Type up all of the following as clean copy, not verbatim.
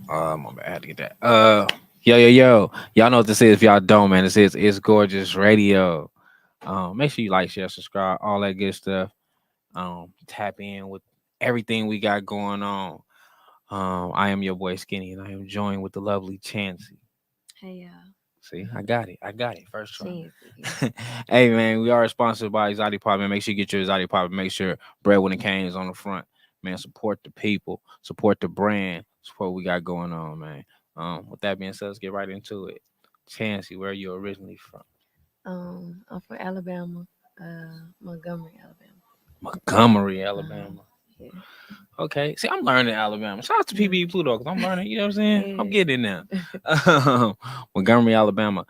My bad, I had to get that. Yo. Y'all know what this is. If y'all don't, man, this is It's Gorgeous Radio. Make sure you like, share, subscribe, all that good stuff. Tap in with everything we got going on. I am your boy Skinny, and I am joined with the lovely Chancy. Hey y'all, See, I got it. I got it. First try. Chancy. Hey man, we are sponsored by Exotic Pop. Man, make sure you get your Exotic Pop. Make sure Breadwinner Cane is on the front. Man, support the people, support the brand, support what we got going on, man. With that being said, let's get right into it. Chancey, where are you originally from? I'm from Alabama, Montgomery, Alabama. Montgomery, Uh-huh. Alabama. Yeah. Okay. See, I'm learning Alabama. Shout out to Mhm. PB Pluto, because I'm learning, you know what I'm saying? I'm Yeah. getting there. Montgomery, Alabama.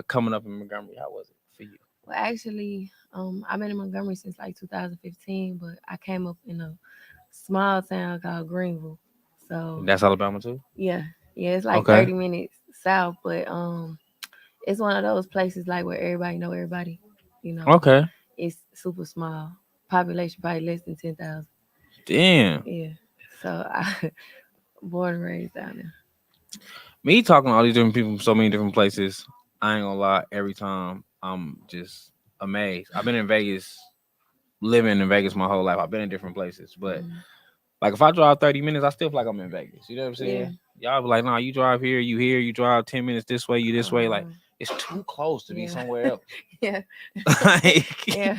Coming up in Montgomery, how was it for you? Well, actually, I've been in Montgomery since like 2015, but I came up in a small town called Greenville. So That's Alabama too? yeah, yeah, it's like Okay. 30 minutes south, but it's one of those places like where everybody know everybody. You know, Okay. it's super small. Population probably less than 10,000. Damn. Yeah. So I born and raised down there. Me talking to all these different people from so many different places, I ain't gonna lie, every time I'm just amazed. I've been in Vegas, living in Vegas my whole life. I've been in different places, but Mhm. like if I drive 30 minutes, I still feel like I'm in Vegas. You know what I'm Yeah. saying? Y'all be like, nah, you drive here, you drive 10 minutes this way, you this way. Like, Uh, it's too close to be yeah. somewhere else. Yeah. Like, Yeah.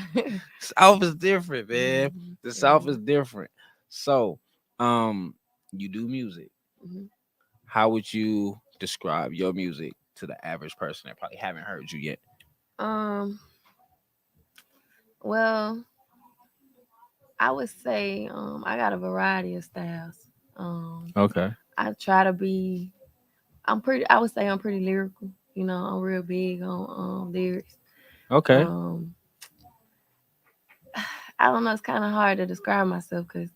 South is different, man. The It South is. is different. So, um, you do music. Mhm. How would you describe your music to the average person that probably haven't heard you yet? Um. Well, I would say I got a variety of styles. Um. Okay. I try to be. I'm pretty. I would say I'm pretty lyrical. You know, I'm real big on lyrics. Okay. Um. I don't know. It's kind of hard to describe myself because,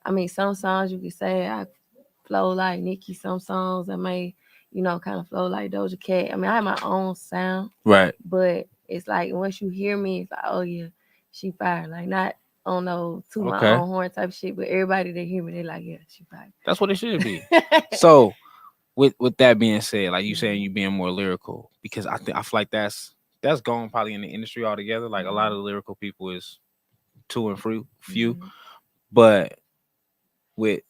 I mean, some songs you could say I flow like Nicki. Some songs I may, kind of flow like Doja Cat. I mean, I have my own sound, Right. but it's like once you hear me, it's like, oh yeah, she fire. Like not on no to my Okay. own horn type of shit, but everybody that hear me, they like, yeah, she That's what it should be. fire. So, with that being said, like you saying, Mhm, you being more lyrical, because I feel like that's gone probably in the industry altogether. Like a lot of mhm, the lyrical people is two and few, mhm, but with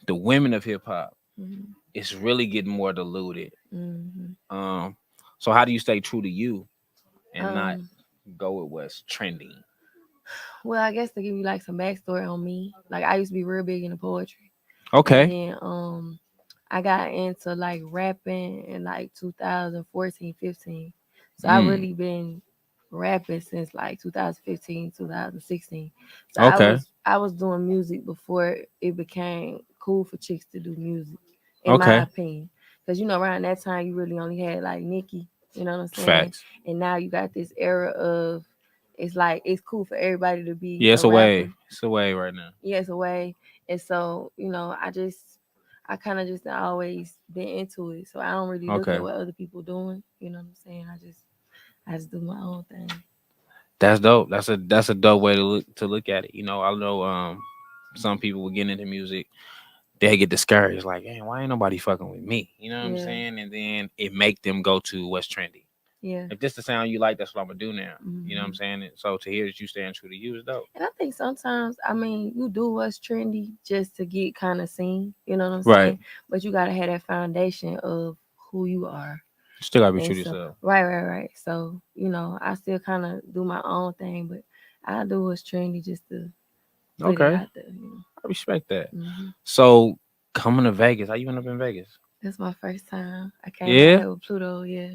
the women of hip hop, mhm, it's really getting more diluted. mhm. Um, so how do you stay true to you and not Um, go with what's trending? well, I guess to give you like some backstory on me, like I used to be real big into poetry, and Okay. then I got into like rapping in like 2014, 15. So I Mm. really been rapping since like 2015, 2016. So I Okay. was I was doing music before it became cool for chicks to do music, in my Okay. opinion. Because around that time you really only had like Nicki, you know what I'm saying? Facts. And now you got this era of it's like it's cool for everybody to be Yeah, a it's a rapper. wave. It's a wave right now. Yes, away. And so, I kind of just always been into it. So I don't really look at Okay. what other people doing. You know what I'm saying? I just do my own thing. That's dope. That's a dope way to look at it. I know some people will get into music, they get discouraged, like, hey, why ain't nobody fucking with me? You know what I'm Yeah, saying? And then it make them go to what's trendy. yeah. If this the sound you like, that's what I'm gonna do now. You know what I'm hmm saying? And so to hear that you stand true to you is dope. And I think sometimes, I mean, you do what's trendy just to get kind of seen. You know what I'm Right. saying? But you gotta have that foundation of who you are. Still gotta be And true to so, yourself. right, right, right. So, I still kind of do my own thing, but I do what's trendy just to put it Okay. out there. I respect that. hmm So coming to Vegas, how you end up in Vegas? That's my first time. I came out Yeah. here with Pluto, yeah.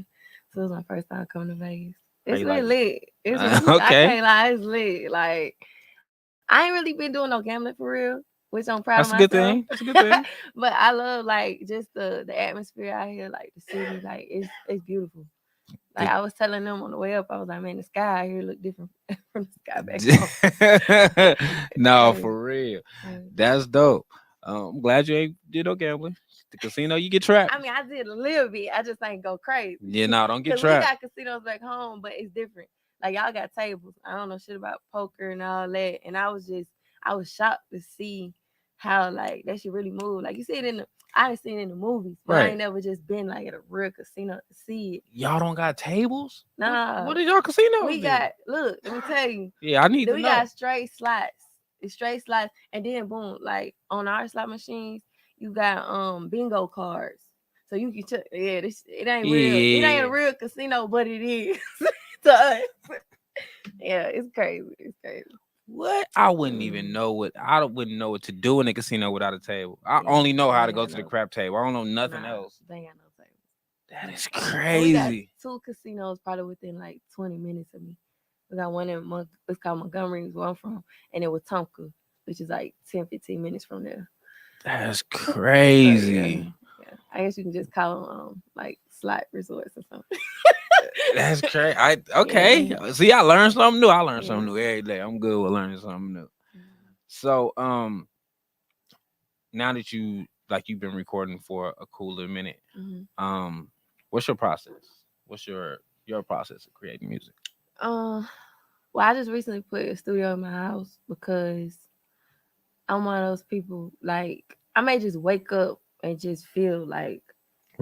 So it was my first time coming to Vegas. How It's you been like it? lit. I Okay. can't lie, it's lit. Like I ain't really been doing no gambling for real, which I'm proud of That's a good myself. thing. That's a good thing. But I love like just the atmosphere out here, like the city, like it's beautiful. Like I was telling them on the way up, I was like, man, the sky out here look different from the sky back home. It's No, crazy. for real. Yeah. That's dope. I'm glad you ain't did no gambling. The casino, you get trapped. I mean, I did a little bit. I just ain't go crazy. Yeah, no, don't get Cause we trapped. got casinos back home, but it's different. Like y'all got tables. I don't know shit about poker and all that. And I was shocked to see how like that shit really move. Like you see it in the, I done seen it in the movies, but I Right. ain't never just been like at a real casino to see it. Y'all don't got tables? What Nah, is y'all casinos we then? got, look, let me tell you, Yeah, I need then to we know. got straight slots. It's straight slots, and then boom, like on our slot machines, you got bingo cards. So you can yeah, this it ain't real. It ain't a Yeah. real casino, but it is to us. Yeah, it's crazy. It's crazy. What? I wouldn't even Mm, know what wouldn't know what to do in a casino without a table. I yeah, only know they how to ain't go got to the no. crap table. I don't know nothing Nah, else. they ain't got no That table. is And we got crazy. 2 casinos probably within like 20 minutes of me. We got one in it's called Montgomery, is where I'm from, and it was Tonka, which is like 10, 15 minutes from there. That's So yeah, crazy. yeah. I guess you can just call them like slot resorts or something. That's crazy. I Yeah, okay. See, I learned something new. I learn yeah. something new every day. I'm good with learning something new. So, now that you've been recording for a cooler minute, Mm-hmm. um, what's your process? What's your process of creating music? Uh, well, I just recently put a studio in my house because I'm one of those people. Like I may just wake up and just feel like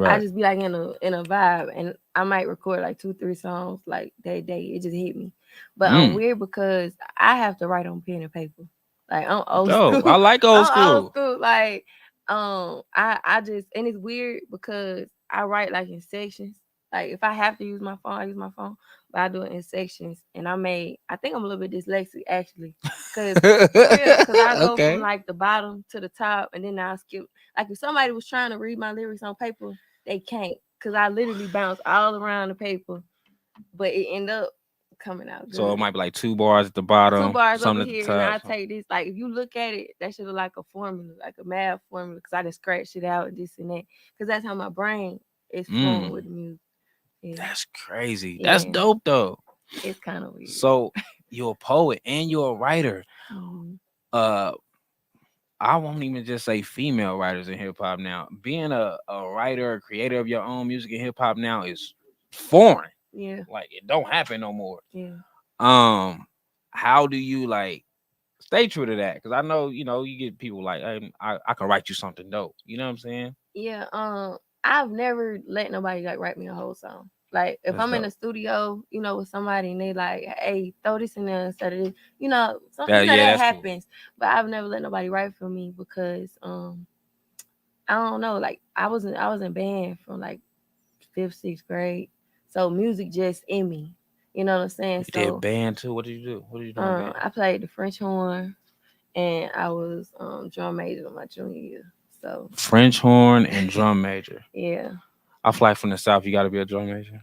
I Right. just be like in a vibe, and I might record like 2, 3 songs like that day. It just hit me, but I'm Mm. weird because I have to write on pen and paper. Like I'm old Dope. I school. like old I'm old school. school. Like I just, and it's weird because I write like in sections. Like if I have to use my phone, I use my phone, but I do it in sections. And I think I'm a little bit dyslexic actually, cause for real, cause I go from Okay. like the bottom to the top, and then I skip. Like if somebody was trying to read my lyrics on paper, they can't, cause I literally bounce all around the paper, but it end up coming out So it good. might be like 2 bars at the Two bottom, bars over something at the here, and top. I take this. Like if you look at it, that should look like a formula, like a math formula, because I just scratched it out, this and that, because that's how my brain is flowing Mm, with the music. Yeah, that's crazy. That's yeah, dope though. it's kind of weird. So you're a poet and you're a writer. Mhm. Uh, I won't even just say female writers in hip hop now. Being a writer, a creator of your own music in hip hop now is foreign. Yeah, Like it don't happen no more. yeah, Um, how do you like stay true to that? Because I know you get people like, hey, I can write you something dope. You know what I'm saying? yeah. I've never let nobody like write me a whole song. Like if That's I'm in the dope. studio, with somebody and they like, hey, throw this in there instead of this, That yeah, that that's cool. happens. But I've never let nobody write for me because I don't know, like I was in band from like fifth, sixth grade. So music just in me. You know what I'm saying? You did So band too. What did you do? What did you do in band? I played the French horn, and I was drum major in my junior year. So French horn and drum major. yeah. I fly from the south. You got to be a drum major.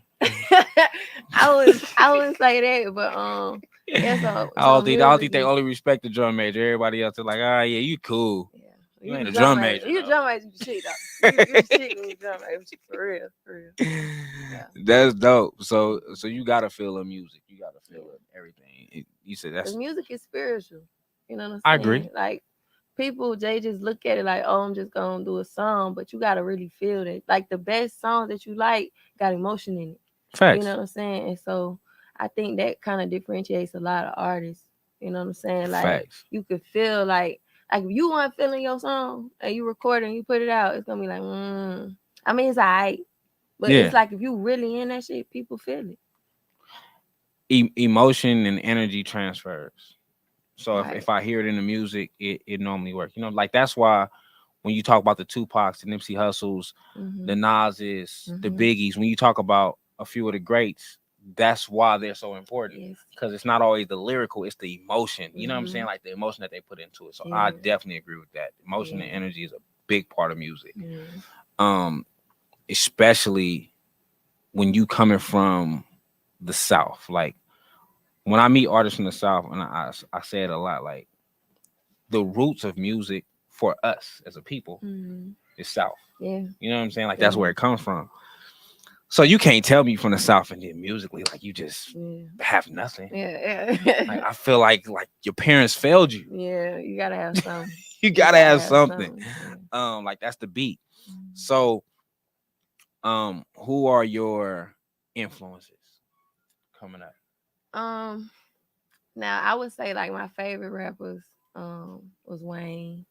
I wouldn't say that, but yeah, so I don't music think they is, only respect the drum major. Everybody else is like, ah, yeah, you cool. yeah. You You ain't the a drum drum major. major You the though. drum major, you shit though. You the shit when you drum major, for real, for real. Yeah, That's dope. So you gotta feel the music. You gotta feel yeah. it, everything. You said Cause that's. music is spiritual. You know what I'm I saying? agree. Like people, they just look at it like, oh, I'm just gonna do a song, but you gotta really feel it. Like the best songs that you like got emotion in it. You know Facts. what I'm saying? And so I think that kind of differentiates a lot of artists. You know what I'm saying? Like Facts. you could feel like if you weren't feeling your song and you record it and you put it out, it's gonna be like, I mean, it's alright, but Yeah. it's like if you really in that shit, people feel it. Emotion and energy transfers. So if, Right. if I hear it in the music, it normally works. Like that's why when you talk about the Tupacs, the Nipsey Hussles, the Mhm. Nas's, the Mhm. Biggies, when you talk about a few of the greats, that's why they're so important. Yes. Because it's not always the lyrical, it's the emotion. You know what I'm saying? Mhm. Like the emotion that they put into it. So I Yeah. definitely agree with that. Emotion and Yeah. energy is a big part of music. Yeah. Um, especially when you coming from the South. Like when I meet artists from the South, and I say it a lot, like the roots of music for us as a people Mhm. is South. Yeah. You know what I'm saying? Like that's Yeah. where it comes from. So you can't tell me from the South and then musically, like you just Yeah. have nothing. Yeah. Yeah. Like I feel like your parents failed you. Yeah. You gotta have some. You You gotta gotta have have something. some. Yeah. Like that's the beat. Mhm. So, who are your influences coming up? Um. Now I would say like my favorite rappers was Wayne.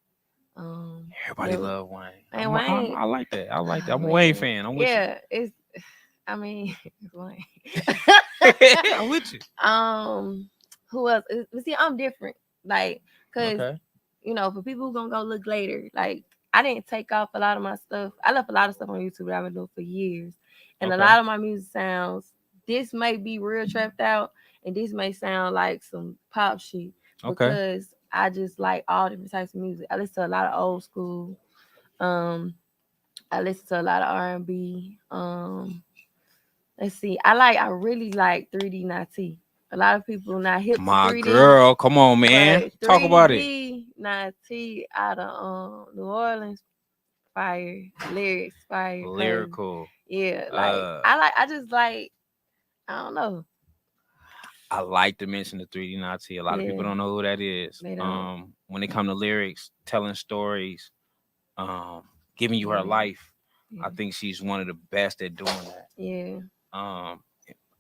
Everybody Then love Wayne. man Wayne, I like that. I like that. I'm a Wayne man, fan. I'm with you. yeah, it's I mean it's Wayne. I'm with you. um, who else? See, I'm different, like, cause Okay. for people who gonna go look later, like I didn't take off a lot of my stuff. I left a lot of stuff on YouTube that I've been doing for years, and a Okay. lot of my music sounds. This may be real trapped out, and this may sound like some pop shit Okay. because I just like all different types of music. I listen to a lot of old school. Um, I listen to a lot of R&B. Let's see. I really like 3D Nati. A lot of people not hip to My 3D, girl, come on, man. but Talk about it. 3D Nati out of New Orleans, fire lyrics, fire crazy. Lyrical. Yeah, like Uh, I just like I don't know. I like to mention the 3D Nazi. A lot of Yeah, people don't know who that is. they don't. When it comes to lyrics, telling stories, um, giving you her Yeah, life, I yeah, think she's one of the best at doing that. yeah, Um,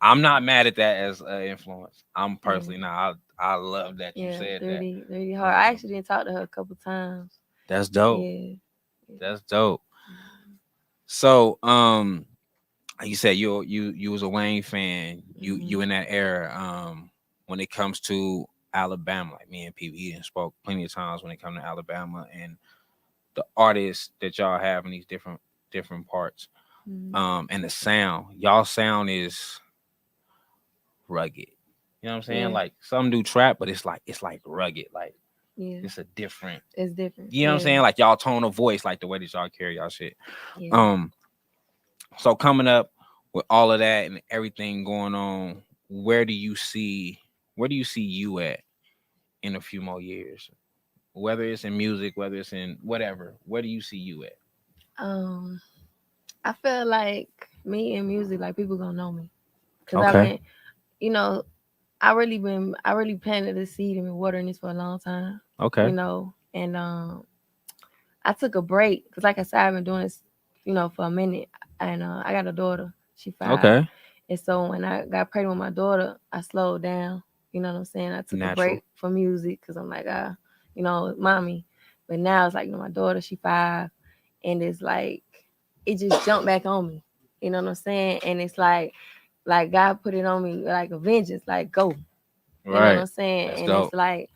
I'm not mad at that as an influence. I'm yeah, personally not. I love that you yeah. said that. 30 hard. I Um, actually didn't talk to her a couple times. that's dope. Yeah. Yeah. That's dope. So, you said you was a Wayne fan. You Mhm. in that era. When it comes to Alabama, like me and PB and spoke plenty of times when it comes to Alabama and the artists that y'all have in these different parts. Mhm. And the sound, y'all sound is rugged. You know what I'm saying? Yeah. Like some do trap, but it's like rugged. Like Yeah. it's a different. It's different. You know what I'm Yeah. saying? Like y'all tone of voice, like the way that y'all carry y'all shit. Yeah. Um, so coming up with all of that and everything going on, where do you see where do you see you at in a few more years? Whether it's in music, whether it's in whatever, where do you see you at? Um, I feel like me and music, like people gonna know me, cause I've Okay. been, you know, I really planted the seed and been watering this for a long time, Okay. and I took a break, cause like I said, I've been doing this, for a minute, and I got a daughter, she 5, Okay. and so when I got pregnant with my daughter, I slowed down. You know what I'm saying? I took a Natural. break from music, cause I'm like, mommy, but now it's like, my daughter, she 5, and it's like it just jumped back on me. You know what I'm saying? And it's like God put it on me like a vengeance, like go. You know what Right. I'm saying? That's And it's dope. like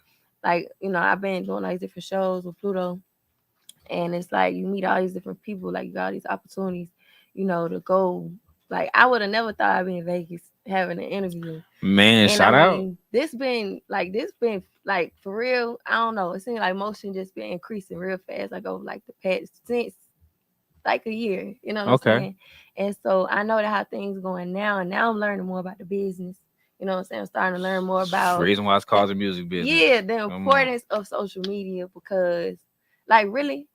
I've been doing all these different shows with Pluto, and it's like you meet all these different people, like you got all these opportunities, to go. Like I would have never thought I'd be in Vegas having an interview, Man, and I shout out. mean, this been like for real. I don't know. It seems like motion just been increasing real fast. Like over like the past since like a year. You know what I'm Okay. saying? And so I know that how things going now, and now I'm learning more about the business. You know what I'm saying? I'm starting to learn more about Reason why it's the called the music business. yeah the Come on. importance of social media because like really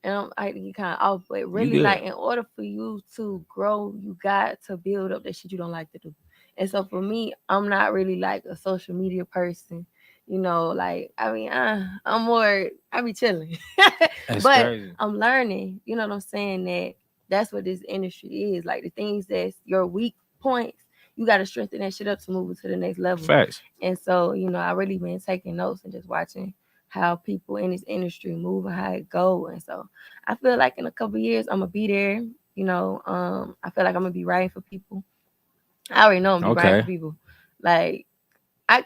and I get kind of off, but You really, good. like, in order for you to grow, you got to build up that shit you don't like to do. And so for me, I'm not really like a social media person. Like I mean, I'm more I be chilling, That's but crazy. I'm learning. You know what I'm saying? That's what this industry is. Like the things that's your weak points, you got to strengthen that shit up to move it to the next level. Facts. And so, I really been taking notes and just watching how people in this industry move and how it go. And so I feel like in a couple years I'm gonna be there. I feel like I'm gonna be writing for people. I already know I'm gonna be writing for Okay. people. Like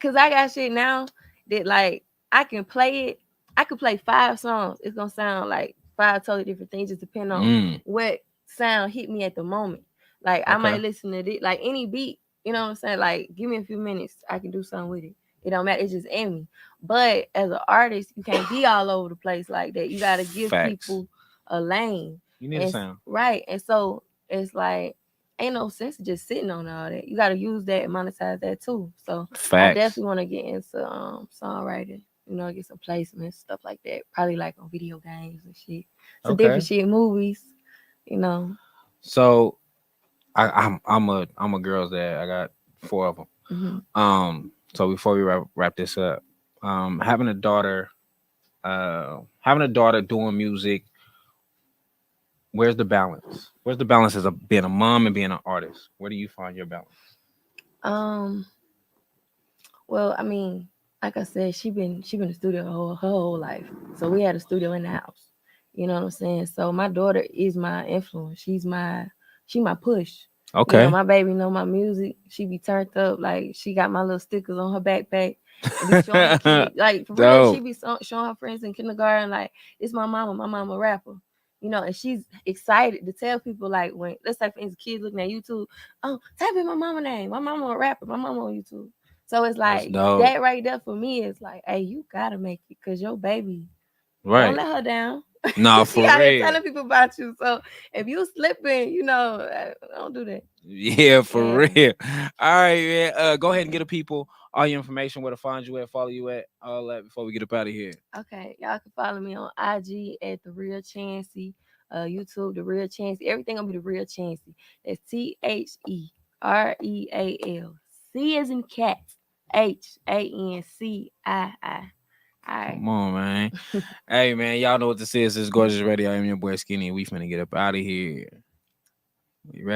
cause I got shit now that like I can play it. I could play 5 songs. It's gonna sound like 5 totally different things, just depending on Mm. what sound hit me at the moment. Like I Okay. might listen to it, like any beat. You know what I'm saying? Like give me a few minutes, I can do something with it. It don't matter. It's just in me. But as an artist, you can't be all over the place like that. You gotta give Facts. people a lane. You need a And sound. right. And so it's like ain't no sense of just sitting on all that. You got to use that and monetize that too. So I Facts. definitely want to get into songwriting. Get some placements, stuff like that. Probably like on video games and shit. Some different Okay. shit, movies. You know. So I'm a girl's dad. I got 4 of them. Hmm. So before we wrap this up, having a daughter, doing music. Where's the balance? Where's the balance as being a mom and being an artist? Where do you find your balance? Um. Well, I mean, like I said, she been in the studio her whole life. So we had a studio in the house. You know what I'm saying? So my daughter is my influence. She my push. You know, Okay. my baby know my music. She be turned up. Like she got my little stickers on her backpack and be showing her kids. Like for real, she Dope. be showing her friends in kindergarten. Like it's my mama. My mama a rapper. You know, and she's excited to tell people like when let's say for instance kids looking at YouTube, oh, type in my mama name. My mama a rapper. My mama on YouTube. So it's That's like dope. that right there for me is like, hey, you gotta make it because your baby, don't Right. let her down. Nah, She for out here real. telling people about you. So if you slipping, don't do that. Yeah, for Yeah. real. All right, man. Go ahead and get the people all your information, where to find you at, follow you at, all that before we get up out of here. Okay. Y'all can follow me on IG at the real Chancy. YouTube, the real Chancy. Everything gonna be the real Chancy. That's TheReal. C as in cat. HANCII. All right. Come on, man. Hey, man, y'all know what this is. This is Gorgeous Radio. I am your boy Skinny. We finna get up out of here. You ready?